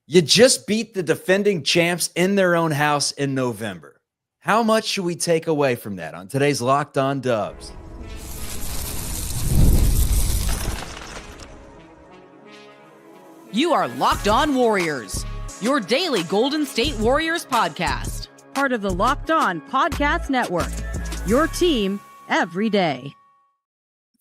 You just beat the defending champs in their own house in November. How much should we take away from that on today's Locked On Dubs? You are Locked On Warriors, your daily Golden State Warriors podcast. Part of the Locked On Podcast Network, your team every day.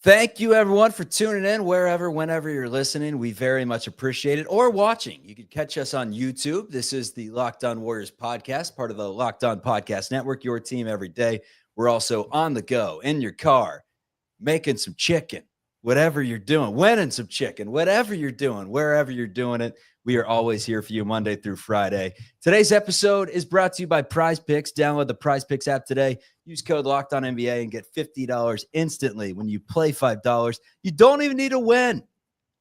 Thank you, everyone, for tuning in wherever, whenever you're listening. We very much appreciate it. Or watching. You can catch us on YouTube. This is the Locked On Warriors podcast, part of the Locked On Podcast Network, your team every day. We're also on the go, in your car, making some chicken, whatever you're doing, winning some chicken, whatever you're doing, wherever you're doing it. We are always here for you Monday through Friday. Today's episode is brought to you by PrizePicks. Download the PrizePicks app today. Use code LOCKEDONNBA and get $50 instantly when you play $5. You don't even need to win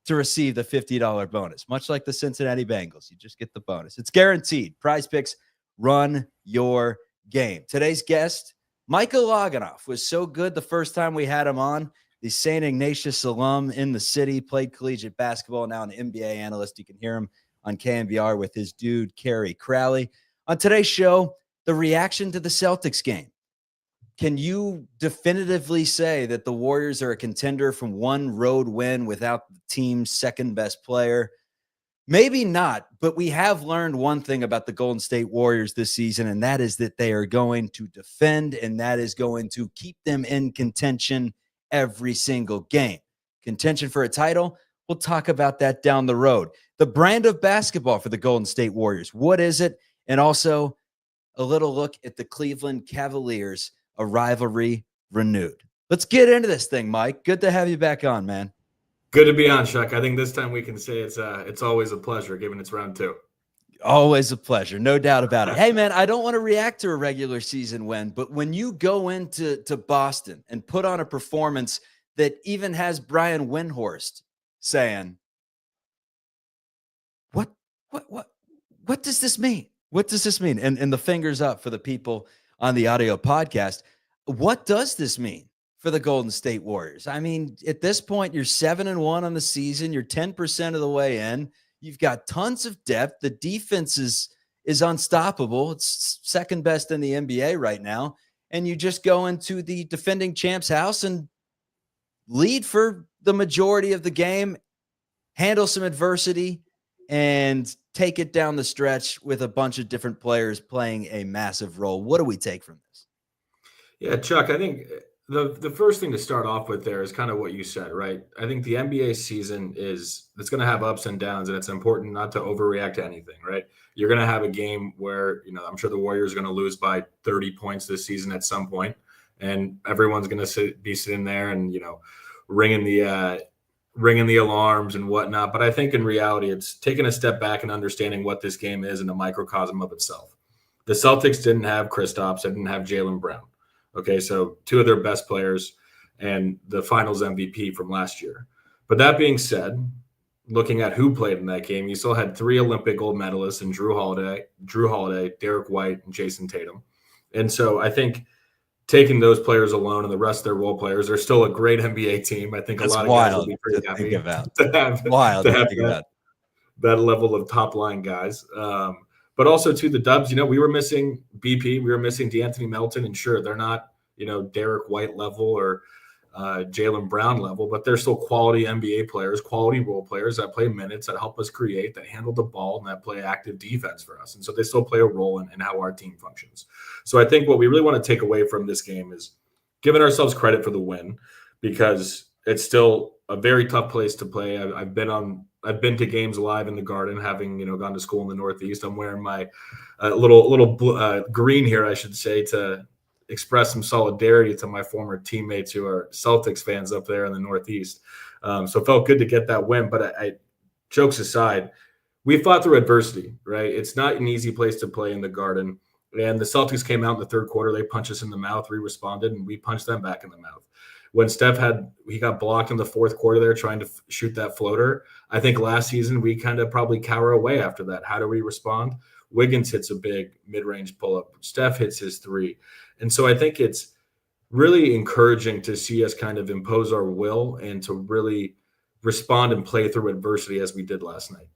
to receive the $50 bonus, much like the Cincinnati Bengals. You just get the bonus. It's guaranteed. PrizePicks, run your game. Today's guest, Michael Loganoff, was so good the first time we had him on. The St. Ignatius alum in the city, played collegiate basketball, now an NBA analyst. You can hear him on KNVR with his dude, Kerry Crowley. On today's show, the reaction to the Celtics game. Can you definitively say that the Warriors are a contender from one road win without the team's second best player? Maybe not, but we have learned one thing about the Golden State Warriors this season, and that is that they are going to defend, and that is going to keep them in contention every single game. Contention for a title, we'll talk about that down the road. The brand of basketball for the Golden State Warriors, what is it? And also a little look at the Cleveland Cavaliers, a rivalry renewed. Let's get into this thing, Mike. Good to have you back on, man. Good to be on, Chuck. I think this time we can say it's always a pleasure, given it's round two. Always a pleasure, no doubt about it. Hey, man, I don't want to react to a regular season win, but when you go into Boston and put on a performance that even has Brian Windhorst saying, what does this mean? What does this mean? And the fingers up for the people on the audio podcast. What does this mean for the Golden State Warriors? I mean, at this point, you're 7-1 on the season. You're 10% of the way in. You've got tons of depth. The defense is unstoppable. It's second best in the NBA right now. And you just go into the defending champ's house and lead for the majority of the game, handle some adversity, and take it down the stretch with a bunch of different players playing a massive role. What do we take from this? Yeah, Chuck, I think the first thing to start off with there is kind of what you said, right? I think the NBA season it's going to have ups and downs, and it's important not to overreact to anything, right? You're going to have a game where, I'm sure the Warriors are going to lose by 30 points this season at some point, and everyone's going to be sitting there and, ringing the alarms and whatnot. But I think in reality, it's taking a step back and understanding what this game is in a microcosm of itself. The Celtics didn't have Kristaps, they didn't have Jaylen Brown. Okay, so two of their best players and the finals MVP from last year. But that being said, looking at who played in that game, you still had three Olympic gold medalists in Drew Holiday, Derek White, and Jason Tatum. And so I think taking those players alone and the rest of their role players, they're still a great NBA team. I think That's a lot of guys will be pretty happy to have that level of top-line guys. But also, to the Dubs, we were missing BP. We were missing DeAnthony Melton. And sure, they're not, Derek White level or Jaylen Brown level, but they're still quality NBA players, quality role players that play minutes, that help us create, that handle the ball, and that play active defense for us. And so they still play a role in how our team functions. So I think what we really want to take away from this game is giving ourselves credit for the win, because it's still a very tough place to play. I've been to games live in the Garden, having gone to school in the Northeast. I'm wearing my little green here, I should say, to express some solidarity to my former teammates who are Celtics fans up there in the Northeast. So it felt good to get that win. But jokes aside, we fought through adversity, right? It's not an easy place to play in the Garden. And the Celtics came out in the third quarter. They punched us in the mouth. We responded, and we punched them back in the mouth. When Steph he got blocked in the fourth quarter there trying to shoot that floater, I think last season we kind of probably cower away after that. How do we respond? Wiggins hits a big mid-range pull-up. Steph hits his three. And so I think it's really encouraging to see us kind of impose our will and to really respond and play through adversity as we did last night.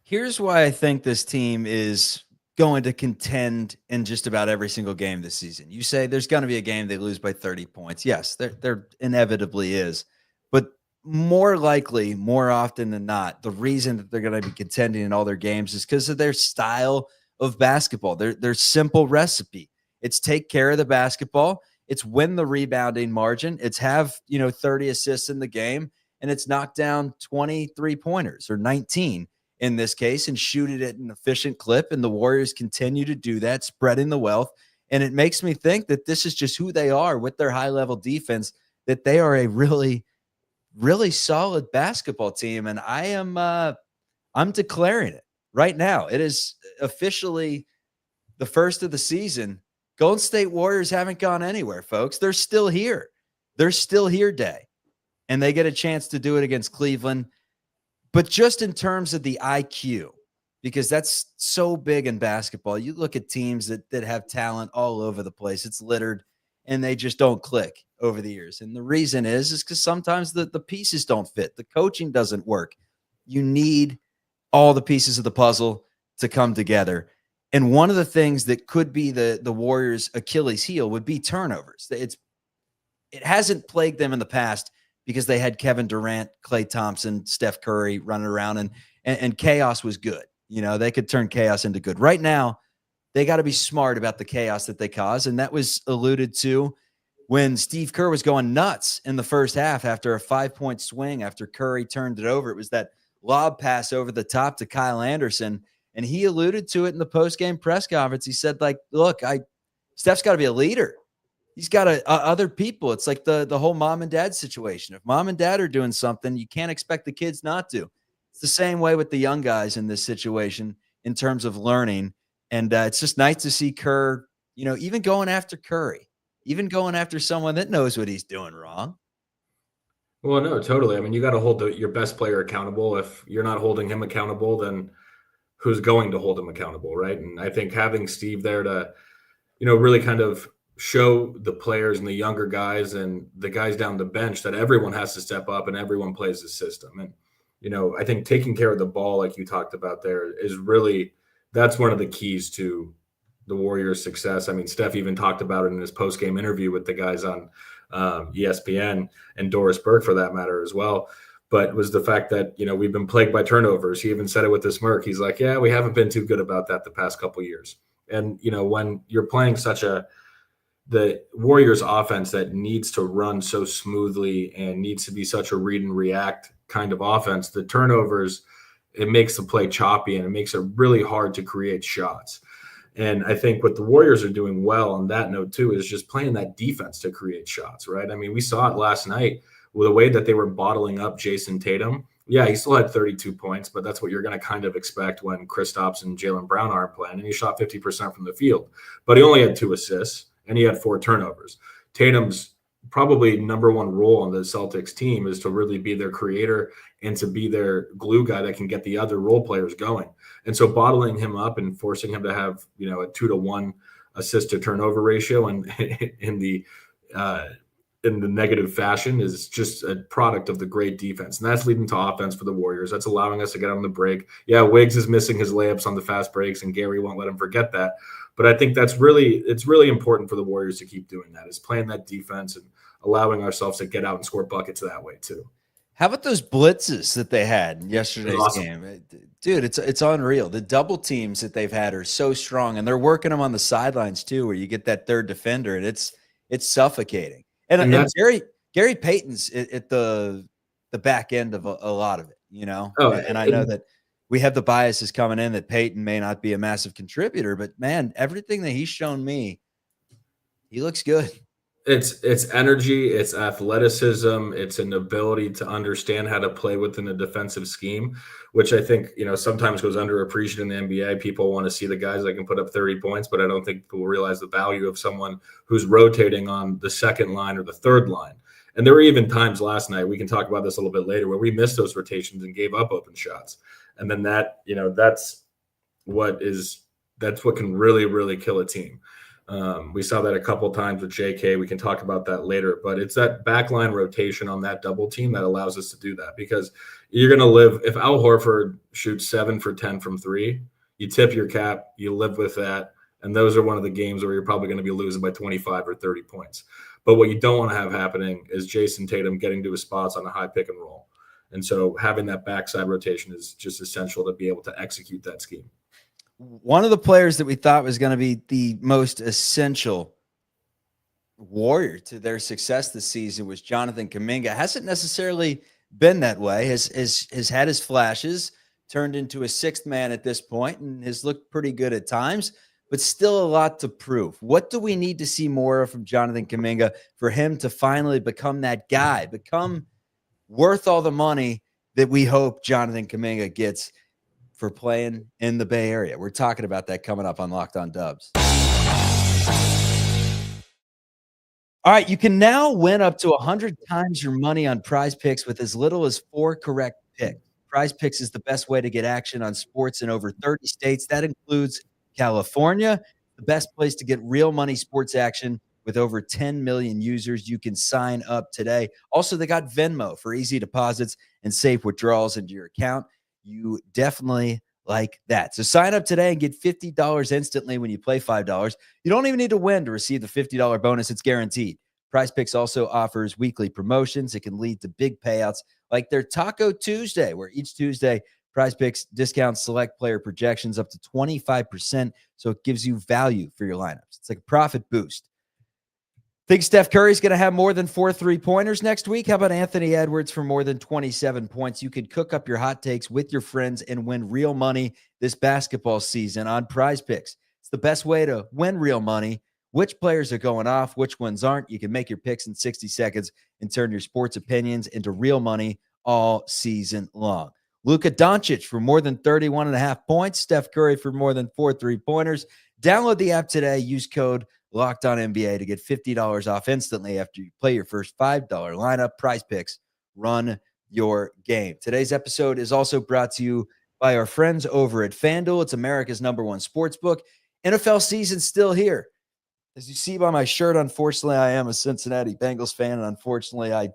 Here's why I think this team is going to contend in just about every single game this season. You say there's going to be a game they lose by 30 points. Yes, there inevitably is. But more likely, more often than not, the reason that they're going to be contending in all their games is because of their style of basketball. Their simple recipe. It's take care of the basketball. It's win the rebounding margin. It's have, 30 assists in the game, and it's knock down 23 pointers or 19 in this case and shoot it at an efficient clip. And the Warriors continue to do that, spreading the wealth. And it makes me think that this is just who they are with their high level defense, that they are a really, really solid basketball team. And I'm declaring it right now. It is officially the first of the season. Golden State Warriors haven't gone anywhere, folks. They're still here. They're still here day. And they get a chance to do it against Cleveland. But just in terms of the IQ, because that's so big in basketball, you look at teams that have talent all over the place. It's littered, and they just don't click over the years. And the reason is because sometimes the pieces don't fit. The coaching doesn't work. You need all the pieces of the puzzle to come together. And one of the things that could be the Warriors' Achilles heel would be turnovers. It hasn't plagued them in the past because they had Kevin Durant, Klay Thompson, Steph Curry running around, and chaos was good. They could turn chaos into good. Right now, they got to be smart about the chaos that they cause, and that was alluded to when Steve Kerr was going nuts in the first half after a 5-point swing after Curry turned it over. It was that lob pass over the top to Kyle Anderson, and he alluded to it in the post-game press conference. He said, look, Steph's got to be a leader. He's got other people. It's like the whole mom and dad situation. If mom and dad are doing something, you can't expect the kids not to. It's the same way with the young guys in this situation in terms of learning. And it's just nice to see Kerr, even going after Curry, even going after someone that knows what he's doing wrong. Well, no, totally. I mean, you got to hold your best player accountable. If you're not holding him accountable, then who's going to hold him accountable, right? And I think having Steve there to, really kind of show the players and the younger guys and the guys down the bench that everyone has to step up and everyone plays the system. And, I think taking care of the ball, like you talked about there, is really, that's one of the keys to the Warriors' success. I mean, Steph even talked about it in his post-game interview with the guys on ESPN and Doris Burke for that matter as well. But it was the fact that, we've been plagued by turnovers. He even said it with a smirk. He's like, yeah, we haven't been too good about that the past couple of years. And, when you're playing the Warriors offense that needs to run so smoothly and needs to be such a read and react kind of offense, the turnovers, it makes the play choppy and it makes it really hard to create shots. And I think what the Warriors are doing well on that note too is just playing that defense to create shots, right? I mean, we saw it last night with the way that they were bottling up Jason Tatum. Yeah, he still had 32 points, but that's what you're going to kind of expect when Kristaps and Jaylen Brown aren't playing. And he shot 50% from the field, but he only had 2 assists and he had 4 turnovers. Tatum's probably number one role on the Celtics team is to really be their creator and to be their glue guy that can get the other role players going. And so bottling him up and forcing him to have, a 2-to-1 assist to turnover ratio and in the negative fashion is just a product of the great defense. And that's leading to offense for the Warriors. That's allowing us to get on the break. Yeah, Wiggs is missing his layups on the fast breaks and Gary won't let him forget that. But I think it's really important for the Warriors to keep doing that, is playing that defense and allowing ourselves to get out and score buckets that way too. How about those blitzes that they had in yesterday's game? Dude, it's unreal. The double teams that they've had are so strong, and they're working them on the sidelines too, where you get that third defender, and it's suffocating. And Gary Payton's at the back end of a lot of it, Oh, and I know that we have the biases coming in that Payton may not be a massive contributor, but man, everything that he's shown me, he looks good. It's energy, it's athleticism, it's an ability to understand how to play within a defensive scheme, which I think, sometimes goes underappreciated in the NBA. People want to see the guys that can put up 30 points, but I don't think people realize the value of someone who's rotating on the second line or the third line. And there were even times last night, we can talk about this a little bit later, where we missed those rotations and gave up open shots. And then that, that's what can really, really kill a team. We saw that a couple times with JK. We can talk about that later, but it's that backline rotation on that double team that allows us to do that, because you're going to live. If Al Horford shoots 7 for 10 from 3, you tip your cap, you live with that. And those are one of the games where you're probably going to be losing by 25 or 30 points. But what you don't want to have happening is Jason Tatum getting to his spots on a high pick and roll. And so having that backside rotation is just essential to be able to execute that scheme. One of the players that we thought was going to be the most essential Warrior to their success this season was Jonathan Kaminga. Hasn't necessarily been that way. Has had his flashes, turned into a sixth man at this point, and has looked pretty good at times, but still a lot to prove. What do we need to see more of from Jonathan Kaminga for him to finally become that guy, become worth all the money that we hope Jonathan Kaminga gets for playing in the Bay Area? We're talking about that coming up on Locked On Dubs. All right, you can now win up to 100 times your money on PrizePicks with as little as 4 correct picks. PrizePicks is the best way to get action on sports in over 30 states. That includes California, the best place to get real money sports action with over 10 million users. You can sign up today. Also, they got Venmo for easy deposits and safe withdrawals into your account. You definitely like that. So sign up today and get $50 instantly when you play $5. You don't even need to win to receive the $50 bonus. It's guaranteed. PrizePicks also offers weekly promotions. It can lead to big payouts like their Taco Tuesday, where each Tuesday PrizePicks discounts select player projections up to 25%. So it gives you value for your lineups. It's like a profit boost. Think Steph Curry's going to have more than 4 3-pointers next week? How about Anthony Edwards for more than 27 points? You can cook up your hot takes with your friends and win real money this basketball season on PrizePicks. It's the best way to win real money. Which players are going off, which ones aren't. You can make your picks in 60 seconds and turn your sports opinions into real money all season long. Luka Doncic for more than 31.5 points. Steph Curry for more than 4 3-pointers. Download the app today. Use code Locked On NBA to get $50 off instantly after you play your first $5 lineup. PrizePicks, run your game. Today's episode is also brought to you by our friends over at FanDuel. It's America's #1 sportsbook. NFL season's still here. As you see by my shirt, unfortunately, I am a Cincinnati Bengals fan, and unfortunately, I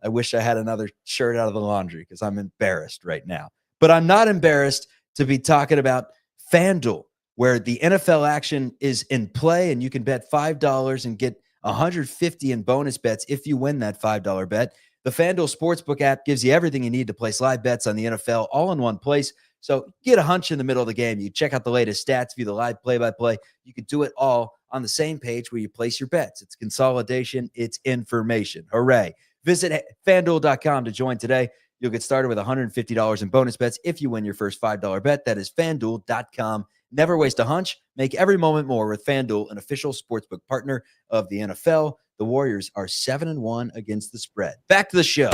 wish I had another shirt out of the laundry because I'm embarrassed right now. But I'm not embarrassed to be talking about FanDuel, where the NFL action is in play, and you can bet $5 and get $150 in bonus bets if you win that $5 bet. The FanDuel Sportsbook app gives you everything you need to place live bets on the NFL all in one place. So get a hunch in the middle of the game. You check out the latest stats, view the live play-by-play. You can do it all on the same page where you place your bets. It's consolidation. It's information. Hooray. Visit FanDuel.com to join today. You'll get started with $150 in bonus bets if you win your first $5 bet. That is FanDuel.com. Never waste a hunch. Make every moment more with FanDuel, an official sportsbook partner of the NFL. The Warriors are 7-1 against the spread. Back to the show.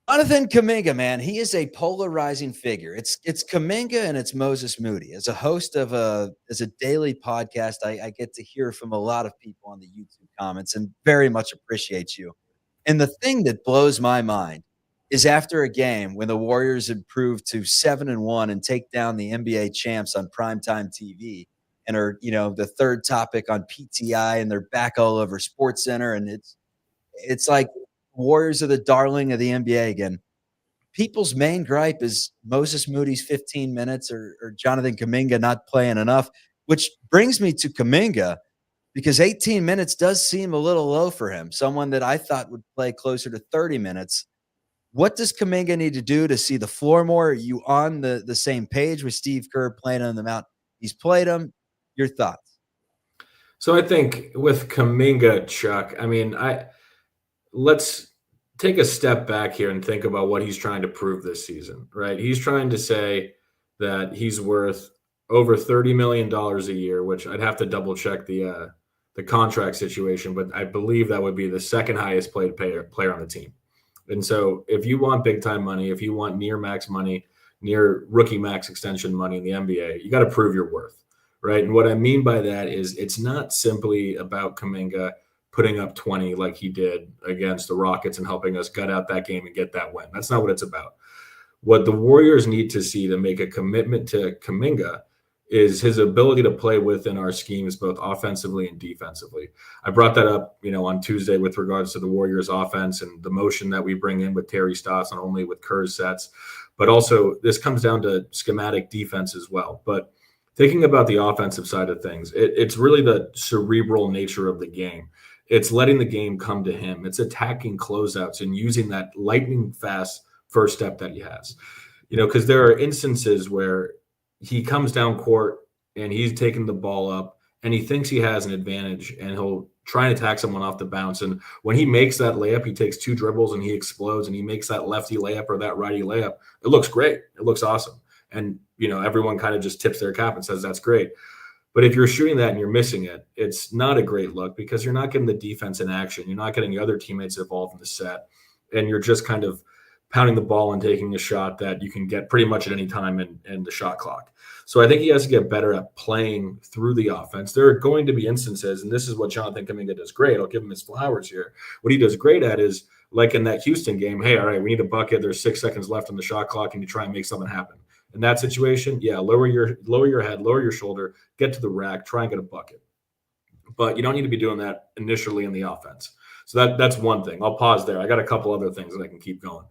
Jonathan Kaminga, man, he is a polarizing figure. It's Kaminga and it's Moses Moody. As a host of a daily podcast, I get to hear from a lot of people on the YouTube comments and very much appreciate you. And the thing that blows my mind is after a game when the Warriors improved to 7-1 and take down the NBA champs on primetime TV and are, the third topic on PTI, and they're back all over SportsCenter, and it's like Warriors are the darling of the NBA again. People's main gripe is Moses Moody's 15 minutes or Jonathan Kaminga not playing enough, which brings me to Kaminga because 18 minutes does seem a little low for him, someone that I thought would play closer to 30 minutes. What does Kaminga need to do to see the floor more? Are you on the same page with Steve Kerr playing on the amount he's played him? Your thoughts? So I think with Kaminga, Chuck, let's take a step back here and think about what he's trying to prove this season, right? He's trying to say that he's worth over $30 million a year, which I'd have to double check the contract situation, but I believe that would be the second highest paid player on the team. And so if you want big time money, if you want near max money, near rookie max extension money in the NBA, you got to prove your worth, right? And what I mean by that is it's not simply about Kaminga putting up 20 like he did against the Rockets and helping us gut out that game and get that win. That's not what it's about. What the Warriors need to see to make a commitment to Kaminga is his ability to play within our schemes, both offensively and defensively. I brought that up, on Tuesday with regards to the Warriors offense and the motion that we bring in with Terry Stotts, not only with Kerr's sets, but also this comes down to schematic defense as well. But thinking about the offensive side of things, it's really the cerebral nature of the game. It's letting the game come to him. It's attacking closeouts and using that lightning fast first step that he has. Because there are instances where he comes down court and he's taking the ball up and he thinks he has an advantage and he'll try and attack someone off the bounce. And when he makes that layup, he takes 2 dribbles and he explodes and he makes that lefty layup or that righty layup. It looks great. It looks awesome. And, everyone kind of just tips their cap and says, that's great. But if you're shooting that and you're missing it, it's not a great look because you're not getting the defense in action. You're not getting your other teammates involved in the set. And you're just kind of pounding the ball and taking a shot that you can get pretty much at any time in the shot clock. So I think he has to get better at playing through the offense. There are going to be instances, and this is what Jonathan Kaminga does great. I'll give him his flowers here. What he does great at is, like in that Houston game, hey, all right, we need a bucket. There's 6 seconds left on the shot clock, and you try and make something happen. In that situation, yeah, lower your head, lower your shoulder, get to the rack, try and get a bucket. But you don't need to be doing that initially in the offense. So that's one thing. I'll pause there. I got a couple other things that I can keep going.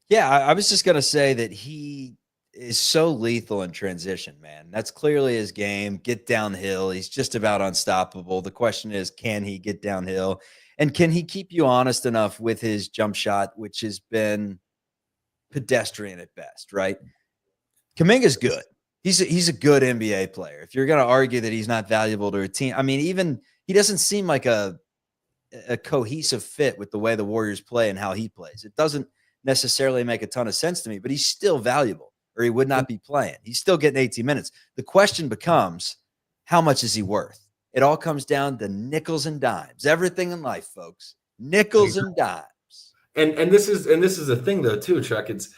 Yeah, I was just going to say that he is so lethal in transition, man. That's clearly his game. Get downhill. He's just about unstoppable. The question is, can he get downhill? And can he keep you honest enough with his jump shot, which has been pedestrian at best, right? Kaminga's good. He's a good NBA player. If you're going to argue that he's not valuable to a team, I mean, even he doesn't seem like a cohesive fit with the way the Warriors play and how he plays. It doesn't necessarily make a ton of sense to me, but he's still valuable or he would not be playing. He's still getting 18 minutes. The question becomes, how much is he worth? It all comes down to nickels and dimes. Everything in life, folks, nickels and dimes. And this is a thing though too, Chuck. It's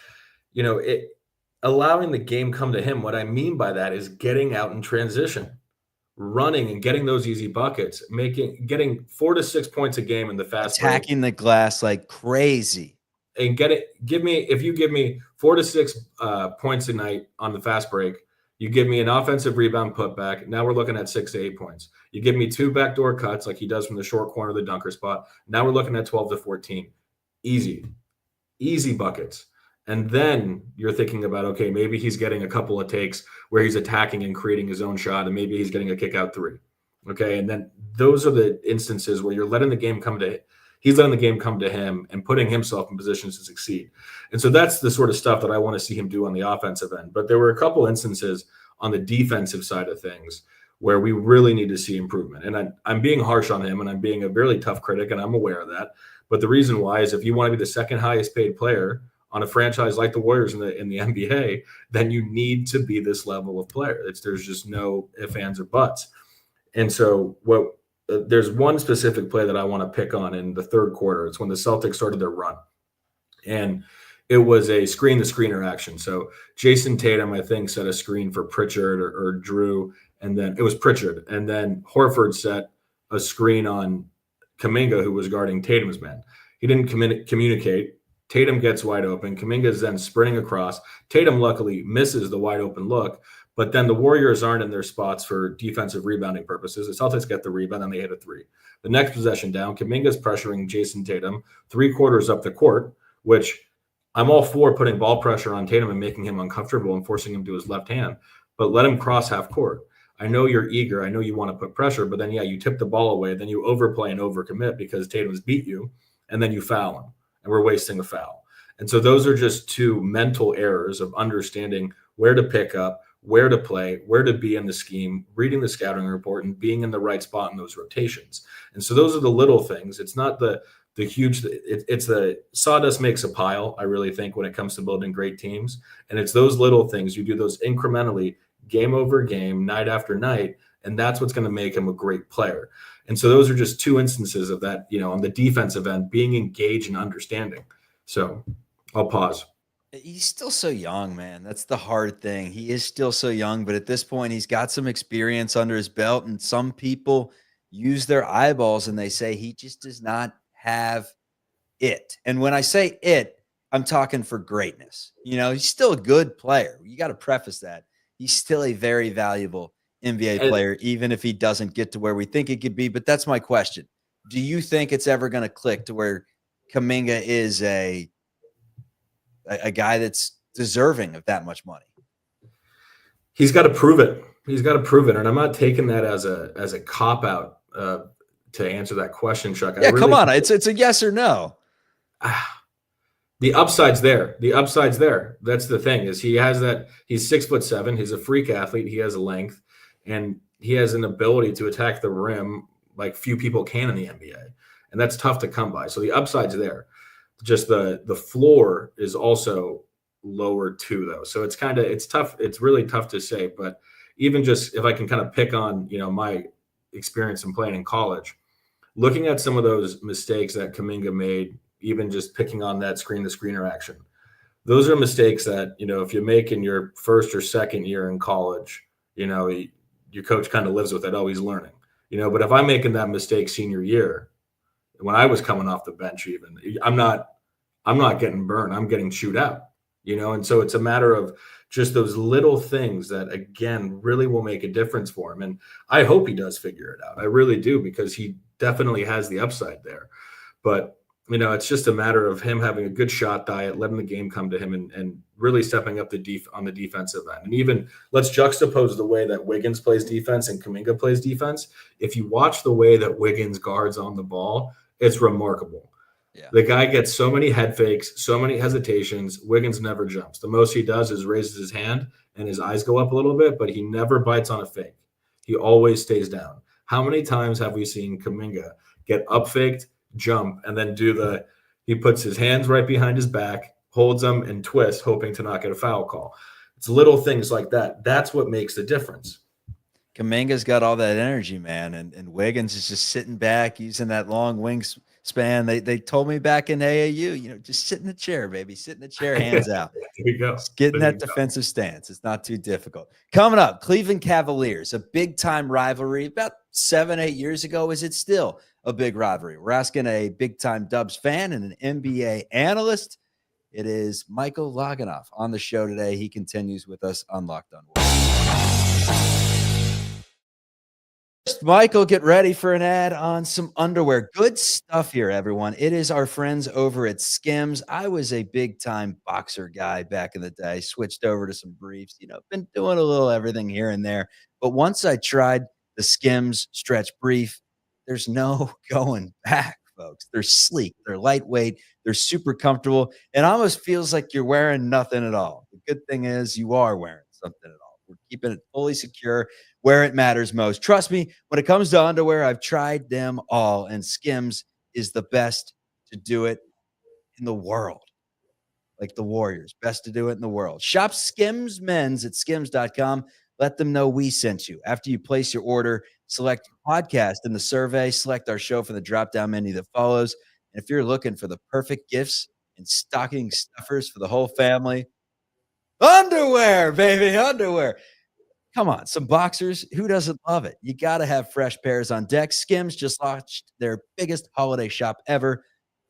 allowing the game come to him. What I mean by that is getting out in transition, running and getting those easy buckets, getting 4 to 6 points a game in the fast attacking the glass like crazy. And if you give me 4 to 6 points a night on the fast break, you give me an offensive rebound putback. Now we're looking at 6 to 8 points. You give me 2 backdoor cuts like he does from the short corner of the dunker spot. Now we're looking at 12 to 14. Easy buckets. And then you're thinking about, okay, maybe he's getting a couple of takes where he's attacking and creating his own shot, and maybe he's getting a kick out 3. Okay. And then those are the instances where he's letting the game come to him and putting himself in positions to succeed. And so that's the sort of stuff that I want to see him do on the offensive end. But there were a couple instances on the defensive side of things where we really need to see improvement. And I'm being harsh on him and I'm being a really tough critic, and I'm aware of that. But the reason why is if you want to be the second highest paid player on a franchise like the Warriors in the NBA, then you need to be this level of player. There's just no ifs, ands, or buts. And so there's one specific play that I want to pick on in the third quarter. It's when the Celtics started their run. And it was a screen-to-screener action. So Jason Tatum, I think, set a screen for Pritchard or Drew, and then it was Pritchard. And then Horford set a screen on Kaminga, who was guarding Tatum's man. He didn't communicate. Tatum gets wide open. Kaminga is then sprinting across. Tatum luckily misses the wide open look, but then the Warriors aren't in their spots for defensive rebounding purposes. The Celtics get the rebound and they hit a 3. The next possession down, Kaminga's pressuring Jason Tatum 3/4 up the court, which I'm all for putting ball pressure on Tatum and making him uncomfortable and forcing him to his left hand, but let him cross half court. I know you're eager. I know you want to put pressure, but then, you tip the ball away. Then you overplay and overcommit because Tatum's beat you, and then you foul him. And we're wasting a foul. And so those are just 2 mental errors of understanding where to pick up, where to play, where to be in the scheme, reading the scouting report, and being in the right spot in those rotations. And so those are the little things. It's not the huge, it's the sawdust makes a pile, I really think, when it comes to building great teams. And it's those little things. You do those incrementally, game over game, night after night, and that's what's going to make him a great player. And so those are just 2 instances of that, on the defensive end, being engaged and understanding. So I'll pause. He's still so young, man. That's the hard thing. He is still so young, but at this point, he's got some experience under his belt, and some people use their eyeballs and they say he just does not have it. And when I say it, I'm talking for greatness. He's still a good player. You got to preface that. he's still a very valuable NBA player, even if he doesn't get to where we think he could be. But that's my question. Do you think it's ever going to click to where Kaminga is a guy that's deserving of that much money? He's got to prove it. He's got to prove it. And I'm not taking that as a cop out to answer that question, Chuck. Yeah, come on. It's a yes or no. The upside's there. The upside's there. That's the thing, is he has that. He's 6'7". He's a freak athlete. He has a length, and he has an ability to attack the rim like few people can in the NBA. And that's tough to come by. So the upside's there. Just the floor is also lower too, though. So it's tough. It's really tough to say. But even just if I can kind of pick on, my experience in playing in college, looking at some of those mistakes that Kaminga made, even just picking on that screen-to-screen interaction, those are mistakes that, if you make in your first or second year in college, your coach kind of lives with it. Oh, he's learning, but if I'm making that mistake senior year, when I was coming off the bench, even I'm not getting burned. I'm getting chewed out, and so it's a matter of just those little things that, again, really will make a difference for him. And I hope he does figure it out. I really do, because he definitely has the upside there. But, it's just a matter of him having a good shot diet, letting the game come to him, and really stepping up on the defensive end. And even let's juxtapose the way that Wiggins plays defense and Kaminga plays defense. If you watch the way that Wiggins guards on the ball, it's remarkable. Yeah. The guy gets so many head fakes, so many hesitations. Wiggins never jumps. The most he does is raises his hand and his eyes go up a little bit, but he never bites on a fake. He always stays down. How many times have we seen Kaminga get up faked, jump, and then he puts his hands right behind his back, holds them, and twists, hoping to not get a foul call? It's little things like that. That's what makes the difference. Kaminga's got all that energy, man, and Wiggins is just sitting back using that long wingspan. They told me back in AAU, just sit in the chair, baby. Sit in the chair, hands out. There you go. Just get in that defensive stance. It's not too difficult. Coming up, Cleveland Cavaliers, a big-time rivalry. About 7-8 years ago, is it still a big rivalry? We're asking a big-time Dubs fan and an NBA analyst. It is Michael Loganoff on the show today. He continues with us on Locked On Warriors. Michael, get ready for an ad on some underwear. Good stuff here, everyone. It is our friends over at SKIMS. I was a big-time boxer guy back in the day, switched over to some briefs, been doing a little everything here and there. But once I tried the SKIMS stretch brief, there's no going back, folks. They're sleek, they're lightweight, they're super comfortable. It almost feels like you're wearing nothing at all. The good thing is you are wearing something at all. We're keeping it fully secure where it matters most. Trust me, when it comes to underwear, I've tried them all, and SKIMS is the best to do it in the world. Like the Warriors, best to do it in the world. Shop SKIMS Men's at skims.com. Let them know we sent you. After you place your order, select podcast in the survey, select our show for the drop-down menu that follows. And if you're looking for the perfect gifts and stocking stuffers for the whole family, underwear, baby, underwear. Come on, some boxers. Who doesn't love it? You got to have fresh pairs on deck. SKIMS just launched their biggest holiday shop ever,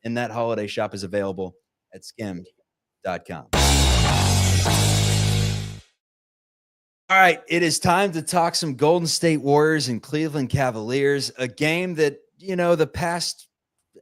and that holiday shop is available at skims.com. All right, it is time to talk some Golden State Warriors and Cleveland Cavaliers, a game that, the past,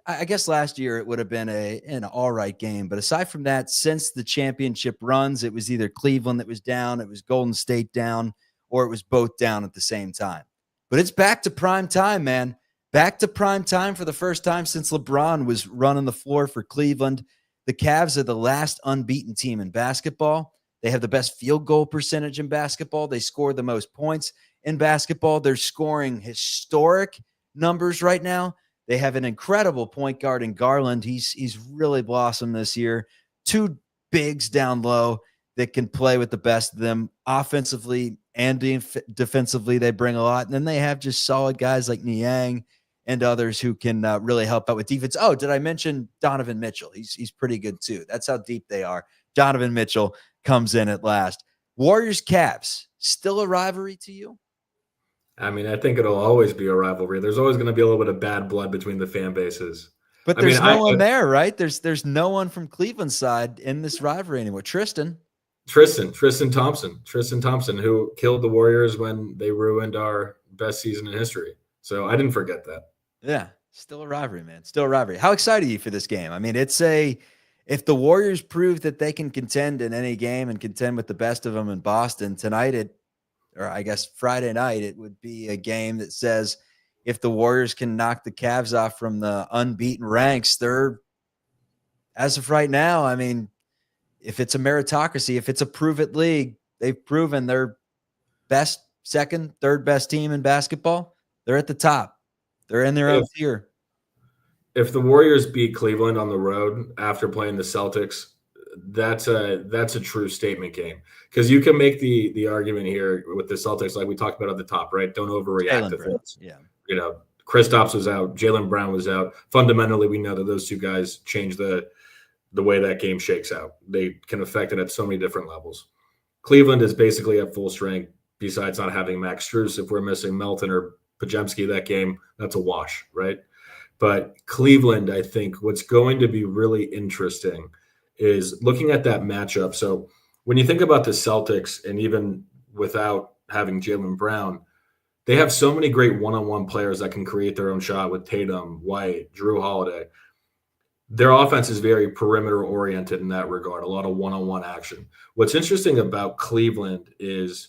I guess last year it would have been an all right game. But aside from that, since the championship runs, it was either Cleveland that was down, it was Golden State down, or it was both down at the same time. But it's back to prime time, man. Back to prime time for the first time since LeBron was running the floor for Cleveland. The Cavs are the last unbeaten team in basketball. They have the best field goal percentage in basketball. They score the most points in basketball. They're scoring historic numbers right now. They have an incredible point guard in Garland. He's really blossomed this year. Two bigs down low that can play with the best of them offensively and defensively. They bring a lot. And then they have just solid guys like Niang and others who can really help out with defense. Oh, did I mention Donovan Mitchell? He's pretty good too. That's how deep they are. Donovan Mitchell comes in at last. Warriors Cavs, still a rivalry to you? I mean, I think it'll always be a rivalry. There's always going to be a little bit of bad blood between the fan bases. But there's no one there, right? There's no one from Cleveland's side in this rivalry anymore. Tristan. Tristan Thompson, who killed the Warriors when they ruined our best season in history. So I didn't forget that. Yeah, still a rivalry, man. Still a rivalry. How excited are you for this game? I mean, if the Warriors prove that they can contend in any game and contend with the best of them in Boston tonight, or I guess Friday night, it would be a game that says if the Warriors can knock the Cavs off from the unbeaten ranks, they're, as of right now, I mean, if it's a meritocracy, if it's a prove it league, they've proven they're best, second, third best team in basketball. They're at the top. They're in their own tier. If the Warriors beat Cleveland on the road after playing the Celtics, that's a true statement game, because you can make the argument here with the Celtics, like we talked about at the top, right? Don't overreact to things. Yeah. Kristaps was out, Jaylen Brown was out. Fundamentally, we know that those two guys change the way that game shakes out. They can affect it at so many different levels. Cleveland is basically at full strength, besides not having Max Strus. If we're missing Melton or Podziemski that game, that's a wash, right? But Cleveland, I think what's going to be really interesting is looking at that matchup. So when you think about the Celtics, and even without having Jaylen Brown, they have so many great one-on-one players that can create their own shot with Tatum, White, Drew Holiday. Their offense is very perimeter oriented in that regard, a lot of one-on-one action. What's interesting about Cleveland is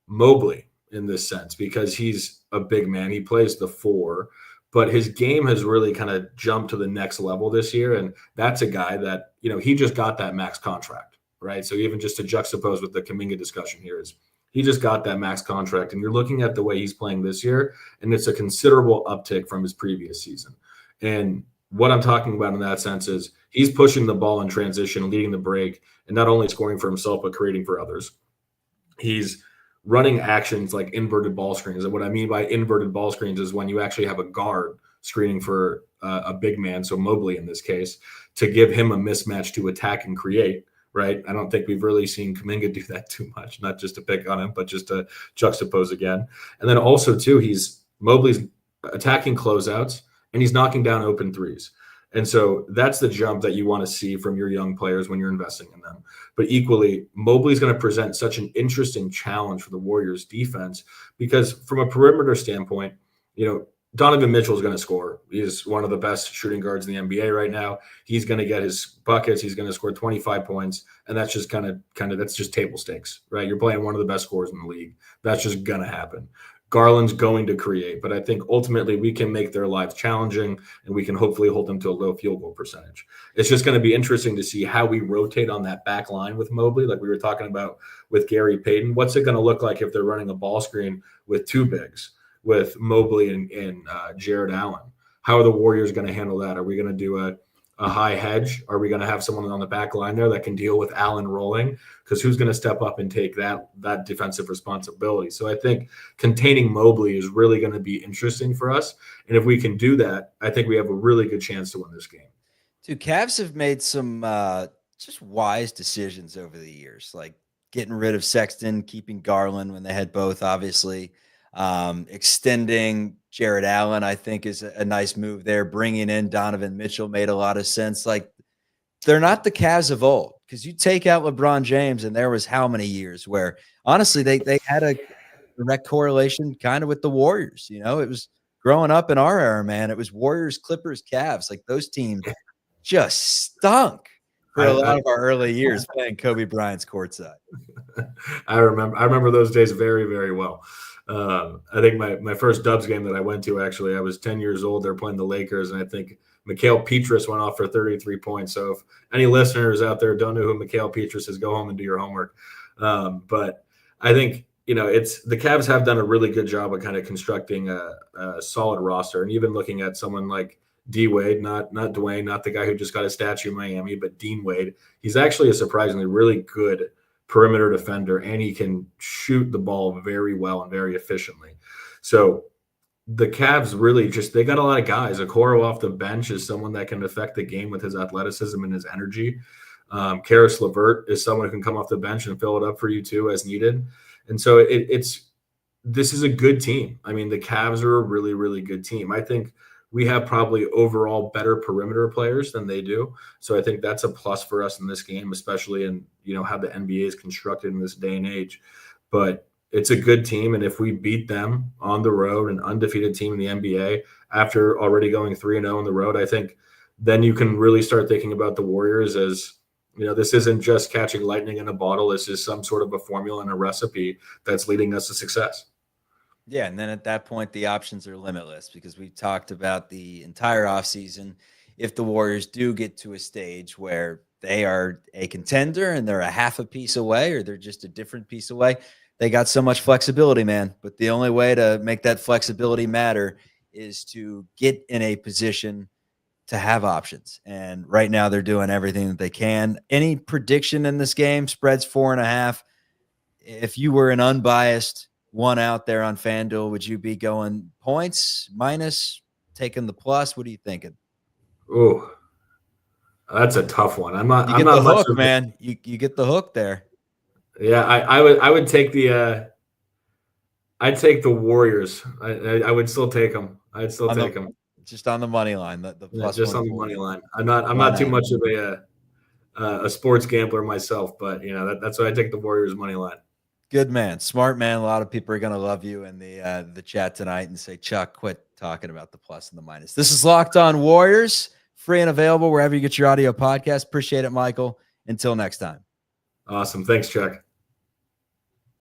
Mobley in this sense, because he's a big man. He plays the 4, but his game has really kind of jumped to the next level this year. And that's a guy that, he just got that max contract, right? So even just to juxtapose with the Kaminga discussion here is he just got that max contract, and you're looking at the way he's playing this year, and it's a considerable uptick from his previous season. And what I'm talking about in that sense is he's pushing the ball in transition, leading the break, and not only scoring for himself, but creating for others. He's running actions like inverted ball screens. And what I mean by inverted ball screens is when you actually have a guard screening for a big man, so Mobley in this case, to give him a mismatch to attack and create, right? I don't think we've really seen Kaminga do that too much, not just to pick on him, but just to juxtapose again. And then also, too, Mobley's attacking closeouts, and he's knocking down open threes. And so that's the jump that you want to see from your young players when you're investing in them. But equally, Mobley's going to present such an interesting challenge for the Warriors defense, because from a perimeter standpoint, Donovan Mitchell is going to score. He's one of the best shooting guards in the NBA right now. He's going to get his buckets. He's going to score 25 points. And that's just that's just table stakes, right? You're playing one of the best scorers in the league. That's just going to happen. Garland's going to create, but I think ultimately we can make their lives challenging, and we can hopefully hold them to a low field goal percentage. It's just going to be interesting to see how we rotate on that back line with Mobley, like we were talking about with Gary Payton. What's it going to look like if they're running a ball screen with two bigs, with Mobley and Jared Allen? How are the Warriors going to handle that? Are we going to do a high hedge? Are we going to have someone on the back line there that can deal with Allen rolling? Because who's going to step up and take that defensive responsibility? So I think containing Mobley is really going to be interesting for us. And if we can do that, I think we have a really good chance to win this game. Dude, Cavs have made some just wise decisions over the years, like getting rid of Sexton, keeping Garland when they had both, obviously. Extending Jared Allen, I think, is a nice move there. Bringing in Donovan Mitchell made a lot of sense. Like, they're not the Cavs of old, because you take out LeBron James, and there was how many years where, honestly, they had a direct correlation kind of with the Warriors. It was growing up in our era, man. It was Warriors, Clippers, Cavs. Like, those teams just stunk for a lot of our early years playing Kobe Bryant's courtside. I remember those days very, very well. I think my first Dubs game that I went to, actually, I was 10 years old. They're playing the Lakers, and I think Mikal Petrus went off for 33 points. So if any listeners out there don't know who Mikal Petrus is, go home and do your homework. But I think, the Cavs have done a really good job of kind of constructing a solid roster. And even looking at someone like D Wade, not Dwayne, not the guy who just got a statue in Miami, but Dean Wade. He's actually a surprisingly really good perimeter defender, and he can shoot the ball very well and very efficiently. So the Cavs really they got a lot of guys. Okoro off the bench is someone that can affect the game with his athleticism and his energy. Karis LeVert is someone who can come off the bench and fill it up for you too as needed. And so this is a good team. I mean, the Cavs are a really, really good team. I think we have probably overall better perimeter players than they do. So I think that's a plus for us in this game, especially in, how the NBA is constructed in this day and age. But it's a good team. And if we beat them on the road, an undefeated team in the NBA, after already going 3-0 on the road, I think then you can really start thinking about the Warriors as, this isn't just catching lightning in a bottle. This is some sort of a formula and a recipe that's leading us to success. Yeah, and then at that point, the options are limitless because we've talked about the entire offseason. If the Warriors do get to a stage where they are a contender and they're a half a piece away or they're just a different piece away, they got so much flexibility, man. But the only way to make that flexibility matter is to get in a position to have options. And right now they're doing everything that they can. Any prediction in this game? Spread's 4.5. If you were an unbiased one out there on FanDuel, would you be going points, minus, taking the plus? What are you thinking? Oh, that's a tough one. I'm not the much hook, of man. You get the hook there. Yeah, I would take I'd take the Warriors. I would still take them. I'd still take them. Just on the money line. The plus just on the money line. I'm not too much of a sports gambler myself, but that's why I take the Warriors money line. Good man, smart man. A lot of people are going to love you in the chat tonight and say, Chuck, quit talking about the plus and the minus. This is Locked On Warriors, free and available wherever you get your audio podcast. Appreciate it, Michael. Until next time. Awesome. Thanks, Chuck.